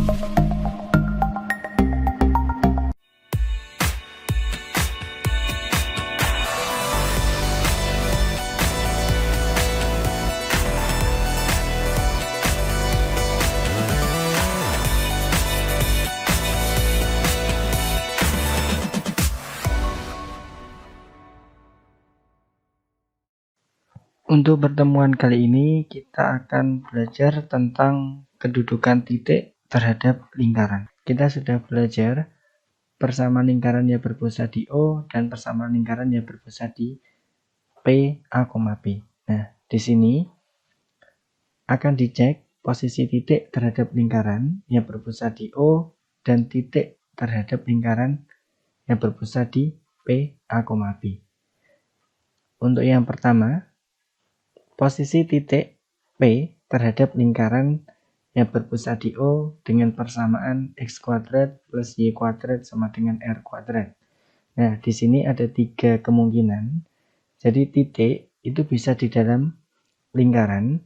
Untuk pertemuan kali ini kita akan belajar tentang kedudukan titik terhadap lingkaran. Kita sudah belajar persamaan lingkaran yang berpusat di O dan persamaan lingkaran yang berpusat di P, A, P. Nah, di sini akan dicek posisi titik terhadap lingkaran yang berpusat di O dan titik terhadap lingkaran yang berpusat di P, A, P. Untuk yang pertama, posisi titik P terhadap lingkaran yang berpusat di O dengan persamaan X kuadrat plus Y kuadrat sama dengan R kuadrat. Nah, di sini ada 3 kemungkinan. Jadi titik itu bisa di dalam lingkaran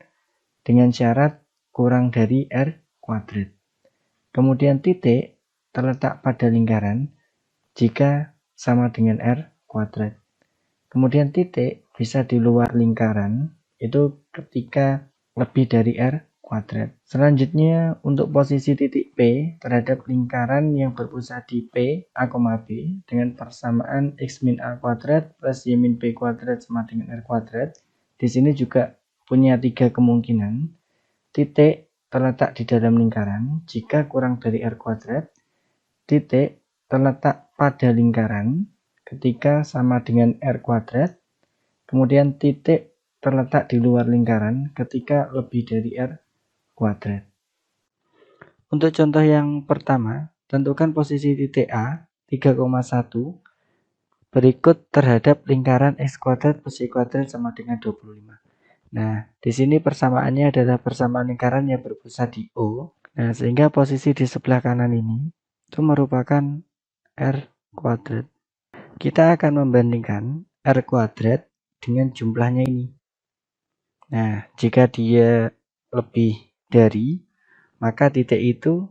dengan syarat kurang dari R kuadrat. Kemudian titik terletak pada lingkaran jika sama dengan R kuadrat. Kemudian titik bisa di luar lingkaran itu ketika lebih dari R kuadrat. Selanjutnya untuk posisi titik P terhadap lingkaran yang berpusat di P, A, B dengan persamaan X min A kuadrat plus Y min B kuadrat sama dengan R kuadrat. Di sini juga punya 3 kemungkinan. Titik terletak di dalam lingkaran jika kurang dari R kuadrat. Titik terletak pada lingkaran ketika sama dengan R kuadrat. Kemudian titik terletak di luar lingkaran ketika lebih dari R kuadrat. Untuk contoh yang pertama, tentukan posisi titik A 3,1 berikut terhadap lingkaran X kuadrat plus Y kuadrat sama dengan 25. Nah, di sini persamaannya adalah persamaan lingkaran yang berpusat di O. Nah, sehingga posisi di sebelah kanan ini itu merupakan R kuadrat. Kita akan membandingkan R kuadrat dengan jumlahnya ini. Nah, jika dia lebih dari, maka titik itu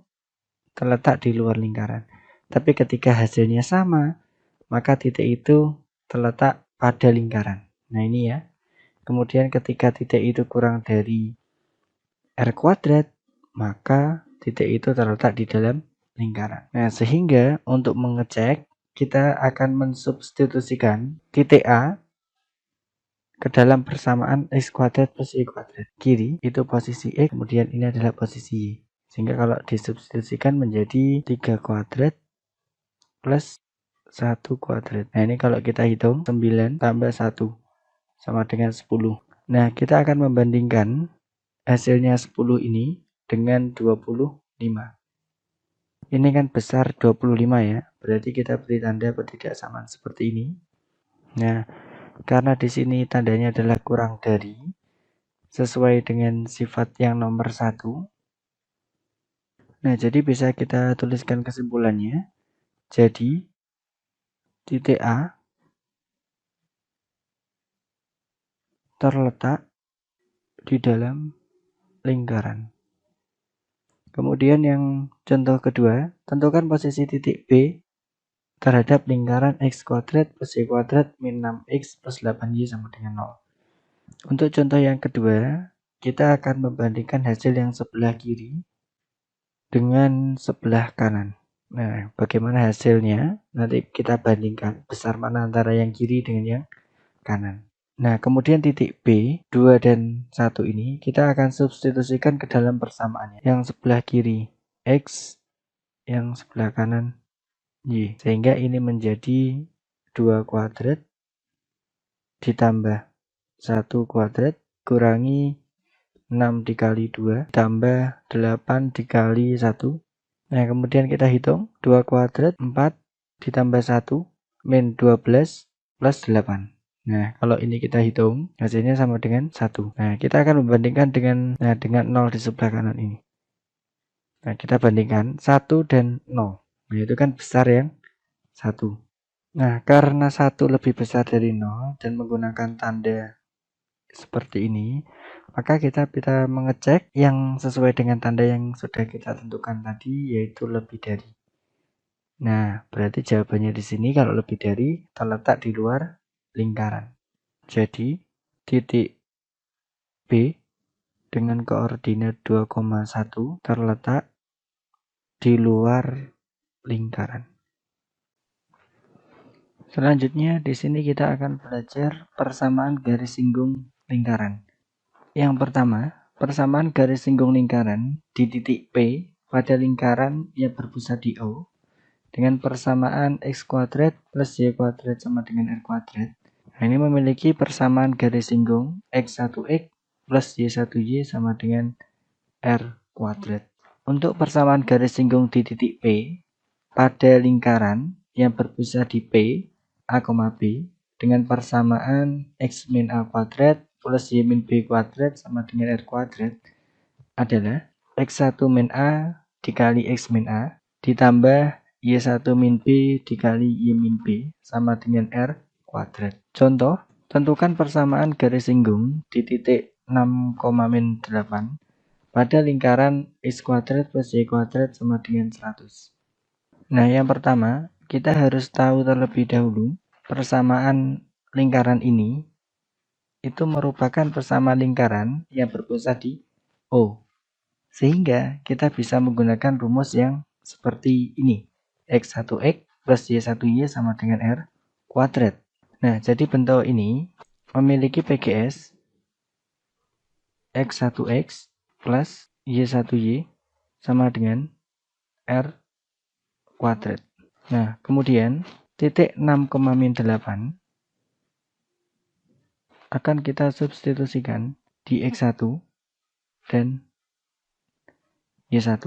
terletak di luar lingkaran. Tapi ketika hasilnya sama, maka titik itu terletak pada lingkaran. Nah, ini ya. Kemudian ketika titik itu kurang dari R kuadrat, maka titik itu terletak di dalam lingkaran. Nah, sehingga untuk mengecek, kita akan mensubstitusikan titik A ke dalam persamaan X kuadrat plus Y kuadrat. Kiri itu posisi X, kemudian ini adalah posisi Y. Sehingga kalau disubstitusikan menjadi 3 kuadrat plus 1 kuadrat. Nah, ini kalau kita hitung 9 tambah 1 sama dengan 10. Nah, kita akan membandingkan hasilnya 10 ini dengan 25. Ini kan besar 25 ya. Berarti kita beri tanda ketidaksamaan seperti ini. Nah, karena di sini tandanya adalah kurang dari, sesuai dengan sifat yang nomor 1. Nah, jadi bisa kita tuliskan kesimpulannya. Jadi, titik A terletak di dalam lingkaran. Kemudian yang contoh kedua, tentukan posisi titik B terhadap lingkaran X kuadrat plus Y kuadrat min 6X plus 8Y sama dengan 0. Untuk contoh yang kedua, kita akan membandingkan hasil yang sebelah kiri dengan sebelah kanan. Nah, bagaimana hasilnya? Nanti kita bandingkan besar mana antara yang kiri dengan yang kanan. Nah, kemudian titik B, 2 dan 1 ini kita akan substitusikan ke dalam persamaannya. Yang sebelah kiri X, yang sebelah kanan Y. Sehingga ini menjadi 2 kuadrat ditambah 1 kuadrat kurangi 6 dikali 2 tambah 8 dikali 1. Nah, kemudian kita hitung 2 kuadrat 4 ditambah 1 min 12 plus 8. Nah, kalau ini kita hitung hasilnya sama dengan 1. Nah, kita akan membandingkan dengan 0 di sebelah kanan ini. Nah, kita bandingkan 1 dan 0. Nah, itu kan besar yang 1. Nah, karena 1 lebih besar dari 0 dan menggunakan tanda seperti ini, maka kita bisa mengecek yang sesuai dengan tanda yang sudah kita tentukan tadi, yaitu lebih dari. Nah, berarti jawabannya di sini kalau lebih dari terletak di luar lingkaran. Jadi, titik B dengan koordinat 2,1 terletak di luar lingkaran. Selanjutnya, di sini kita akan belajar persamaan garis singgung lingkaran. Yang pertama, persamaan garis singgung lingkaran di titik P pada lingkaran yang berpusat di O dengan persamaan x kuadrat plus y kuadrat sama dengan r kuadrat. Nah, ini memiliki persamaan garis singgung x1x plus y1y sama dengan r kuadrat. Untuk persamaan garis singgung di titik P pada lingkaran yang berpusat di P, A, B dengan persamaan x min A kuadrat plus y min B kuadrat sama dengan R kuadrat adalah x1 min A dikali x min A ditambah y1 min B dikali y min B sama dengan R kuadrat. Contoh, tentukan persamaan garis singgung di titik 6,8 pada lingkaran x kuadrat plus y kuadrat sama dengan 100. Nah, yang pertama, kita harus tahu terlebih dahulu persamaan lingkaran ini itu merupakan persamaan lingkaran yang berpusat di O. Sehingga kita bisa menggunakan rumus yang seperti ini. X1X plus Y1Y sama dengan R kuadrat. Nah, jadi bentuk ini memiliki PGS X1X plus Y1Y sama dengan R kuadrat. Nah, kemudian titik 6,8 akan kita substitusikan di X1 dan Y1.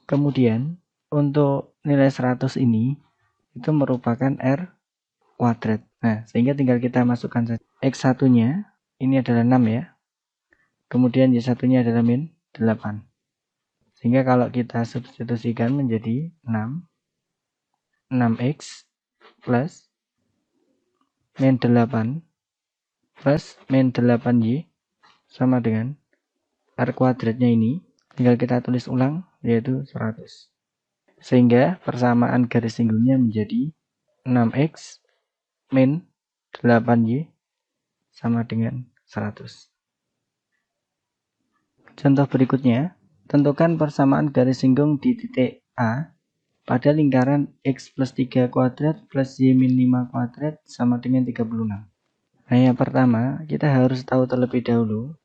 Kemudian untuk nilai 100 ini itu merupakan R kuadrat. Nah, sehingga tinggal kita masukkan saja. X1-nya ini adalah 6 ya. Kemudian Y1-nya adalah min 8. Sehingga kalau kita substitusikan menjadi 6x plus min 8 plus min 8y sama dengan R kuadratnya ini. Tinggal kita tulis ulang yaitu 100. Sehingga persamaan garis singgungnya menjadi 6x min 8y sama dengan 100. Contoh berikutnya, tentukan persamaan garis singgung di titik A pada lingkaran x plus 3 kuadrat plus y min 5 kuadrat sama dengan 36. Nah, yang pertama, kita harus tahu terlebih dahulu,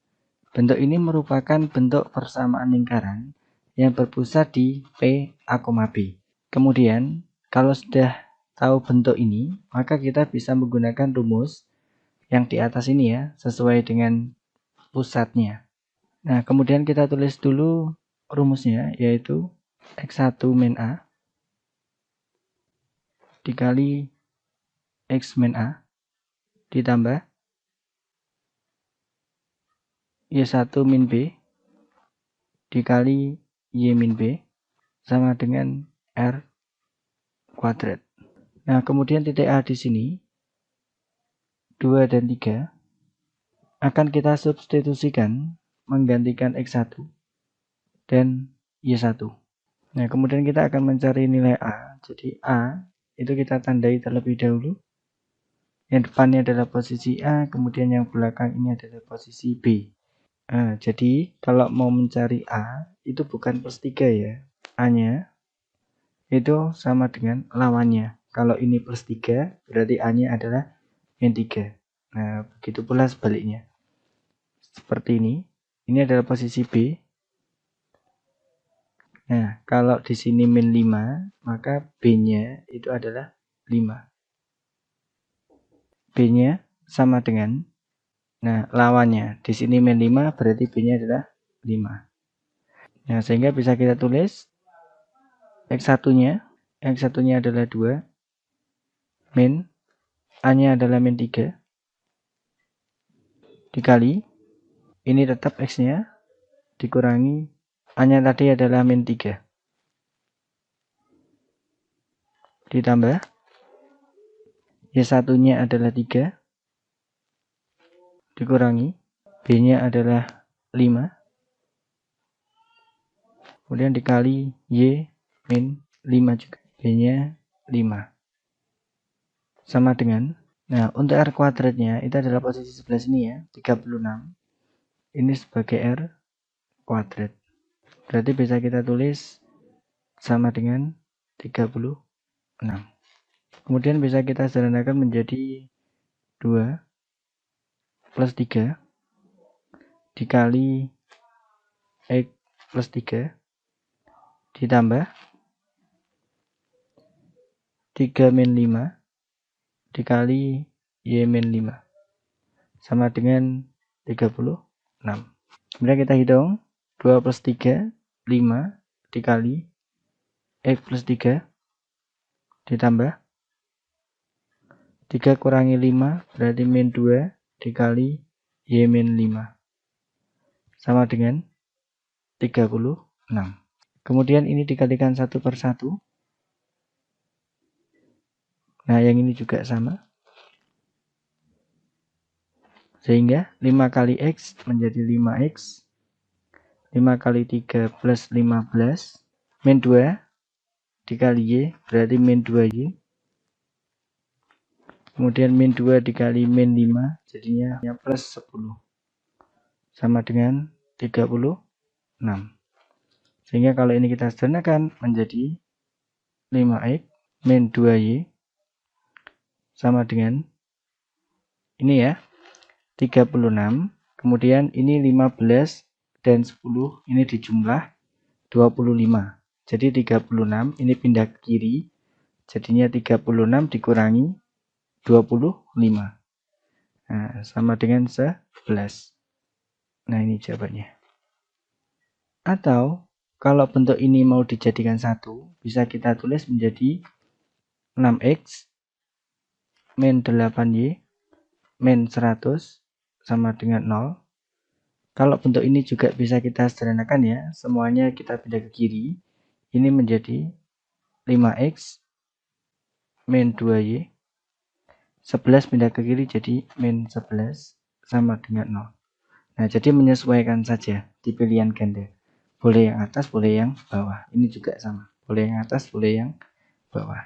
bentuk ini merupakan bentuk persamaan lingkaran yang berpusat di P, A, B. Kemudian, kalau sudah tahu bentuk ini, maka kita bisa menggunakan rumus yang di atas ini ya, sesuai dengan pusatnya. Nah, kemudian kita tulis dulu rumusnya, yaitu x1 min A dikali x min A ditambah y1 min B dikali y min B sama dengan R kuadrat. Nah, kemudian titik A di sini 2 dan 3 akan kita substitusikan menggantikan x1 dan y1. Nah, kemudian kita akan mencari nilai A. Jadi A itu kita tandai terlebih dahulu. Yang depannya adalah posisi A, kemudian yang belakang ini adalah posisi B. Nah, jadi kalau mau mencari A itu bukan plus 3 ya. A-nya itu sama dengan lawannya. Kalau ini plus 3 berarti A-nya adalah min 3. Nah, begitu pula sebaliknya. Seperti ini. Ini adalah posisi B. Nah, kalau di sini min 5, maka B-nya itu adalah 5. B-nya sama dengan, nah, lawannya. Di sini min 5 berarti B-nya adalah 5. Nah, sehingga bisa kita tulis X1-nya adalah 2 min A-nya adalah min 3 dikali ini tetap X-nya dikurangi A-nya tadi adalah min 3 ditambah Y1-nya adalah 3 dikurangi B-nya adalah 5, kemudian dikali Y min 5 juga, B-nya 5, sama dengan, nah untuk R kuadratnya itu adalah posisi sebelah sini ya, 36, ini sebagai R kuadrat, berarti bisa kita tulis sama dengan 36. Kemudian bisa kita sederhanakan menjadi 2 plus 3 dikali X plus 3 ditambah 3 min 5 dikali Y min 5 sama dengan 36. Kemudian kita hitung 2 plus 3 5 dikali X plus 3 ditambah 3 kurangi 5 berarti min 2 dikali Y min 5 sama dengan 36. Kemudian ini dikalikan 1 per 1. Nah yang ini juga sama. Sehingga 5 kali X menjadi 5X. 5 kali 3 plus 15. Min 2 dikali Y berarti min 2Y. Kemudian min 2 dikali min 5 jadinya plus 10. Sama dengan 36. Sehingga kalau ini kita sederhanakan menjadi 5X min 2Y sama dengan ini ya 36. Kemudian ini 15 dan 10 ini dijumlah 25. Jadi 36 ini pindah ke kiri. Jadinya 36 dikurangi 25. Nah, sama dengan 11. Nah, ini jawabannya. Atau kalau bentuk ini mau dijadikan 1, bisa kita tulis menjadi 6X min 8Y min 100 sama dengan 0. Kalau bentuk ini juga bisa kita sederhanakan ya, semuanya kita pindah ke kiri. Ini menjadi 5X min 2Y. 11 pindah ke kiri jadi min 11 sama dengan 0. Nah, jadi menyesuaikan saja di pilihan ganda. Boleh yang atas, boleh yang bawah. Ini juga sama. Boleh yang atas, boleh yang bawah.